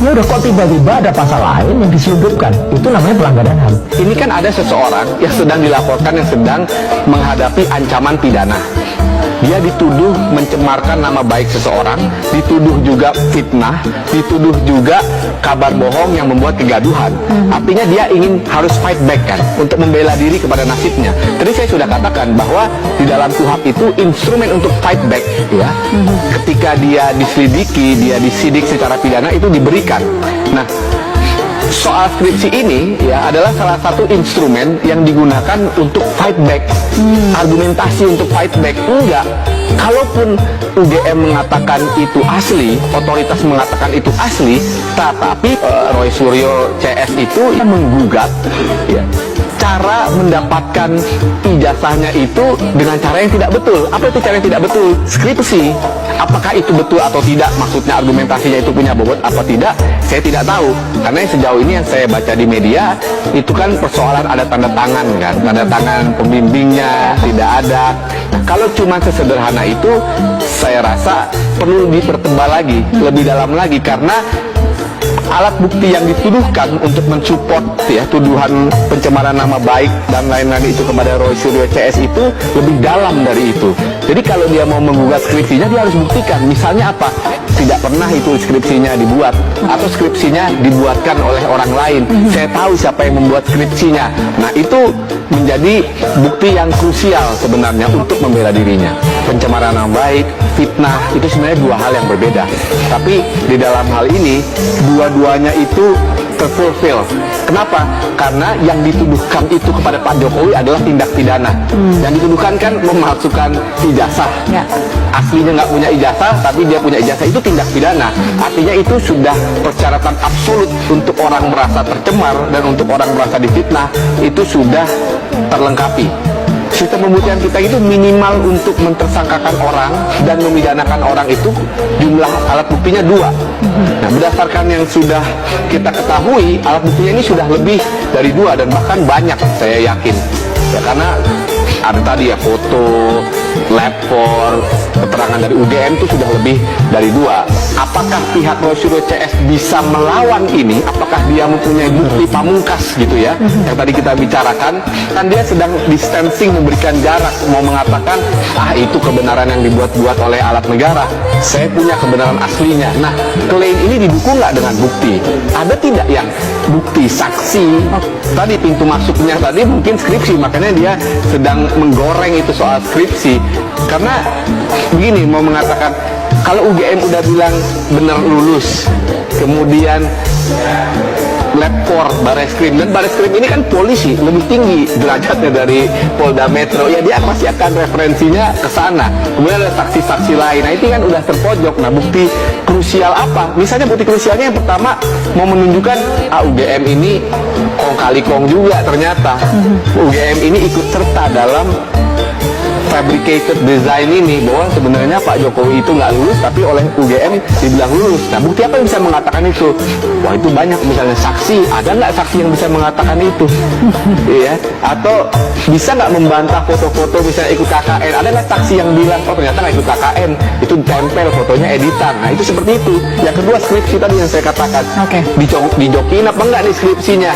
Ya udah, kok tiba-tiba ada pasal lain yang diselundupkan, itu namanya pelanggaran HAM. Ini kan ada seseorang yang sedang dilaporkan, yang sedang menghadapi ancaman pidana. Dia dituduh mencemarkan nama baik seseorang, dituduh juga fitnah, dituduh juga kabar bohong yang membuat kegaduhan. Artinya dia ingin harus fight back kan, untuk membela diri kepada nasibnya. Tadi saya sudah katakan bahwa di dalam KUHP itu instrumen untuk fight back, ya. Ketika dia diselidiki, dia disidik secara pidana, itu diberikan. Nah, soal skripsi ini ya adalah salah satu instrumen yang digunakan untuk fight back, argumentasi untuk fight back. Enggak, kalaupun UGM mengatakan itu asli, otoritas mengatakan itu asli, tetapi Roy Suryo CS itu yang menggugat, ya, cara mendapatkan ijazahnya itu dengan cara yang tidak betul. Apa itu cara yang tidak betul? Skripsi. Apakah itu betul atau tidak? Maksudnya argumentasinya itu punya bobot apa tidak? Saya tidak tahu. Karena sejauh ini yang saya baca di media, itu kan persoalan ada tanda tangan kan. Tanda tangan pembimbingnya tidak ada. Nah, kalau cuma sesederhana itu, saya rasa perlu dipertebal lagi, lebih dalam lagi. Karena alat bukti yang dituduhkan untuk mensupport ya tuduhan pencemaran nama baik dan lain-lain itu kepada Roy Suryo CS itu lebih dalam dari itu. Jadi kalau dia mau menggugat skripsinya, dia harus buktikan. Misalnya apa? Tidak pernah itu skripsinya dibuat, atau skripsinya dibuatkan oleh orang lain. Saya tahu siapa yang membuat skripsinya. Nah, itu menjadi bukti yang krusial sebenarnya untuk membela dirinya. Pencemaran nama baik, fitnah, itu sebenarnya dua hal yang berbeda. Tapi di dalam hal ini, dua-duanya itu terfulfill. Kenapa? Karena yang dituduhkan itu kepada Pak Jokowi adalah tindak pidana. Yang dituduhkan kan memalsukan ijazah. Ya. Aslinya nggak punya ijazah, tapi dia punya ijazah, itu tindak pidana. Artinya itu sudah persyaratan absolut untuk orang merasa tercemar dan untuk orang merasa difitnah, itu sudah terlengkapi. Sistem pembuktian kita itu minimal untuk mentersangkakan orang dan memidanakan orang itu jumlah alat buktinya 2. Nah, berdasarkan yang sudah kita ketahui, alat buktinya ini sudah lebih dari 2 dan bahkan banyak, saya yakin. Ya, karena ada tadi ya foto, lapor, keterangan dari UGM itu sudah lebih dari 2. Apakah pihak Roy Suryo CS bisa melawan ini? Apakah dia mempunyai bukti pamungkas gitu ya? Yang tadi kita bicarakan, kan dia sedang distancing, memberikan jarak, mau mengatakan, itu kebenaran yang dibuat-buat oleh alat negara. Saya punya kebenaran aslinya. Nah, klaim ini didukung nggak dengan bukti? Ada tidak yang bukti, saksi? Tadi pintu masuknya tadi mungkin skripsi, makanya dia sedang menggoreng itu soal skripsi. Karena begini, mau mengatakan kalau UGM udah bilang benar lulus, kemudian Lapor, Bareskrim, dan Bareskrim ini kan polisi, lebih tinggi derajatnya dari Polda Metro, ya dia pasti akan referensinya ke sana. Kemudian ada saksi-saksi lain, nah itu kan udah terpojok. Nah, bukti krusial apa? Misalnya bukti krusialnya yang pertama mau menunjukkan UGM ini kong kali kong juga ternyata. UGM ini ikut serta dalam fabricated design ini, bahwa sebenarnya Pak Jokowi itu nggak lulus, tapi oleh UGM dibilang lulus. Nah, bukti apa yang bisa mengatakan itu? Wah, itu banyak. Misalnya saksi, ada nggak saksi yang bisa mengatakan itu? Iya. Atau bisa nggak membantah foto-foto misalnya ikut KKN? Ada nggak saksi yang bilang, oh ternyata nggak ikut KKN, itu tempel fotonya editan? Nah, itu seperti itu. Yang kedua, skripsi tadi yang saya katakan. Oke. Dijokin apa enggak nih skripsinya?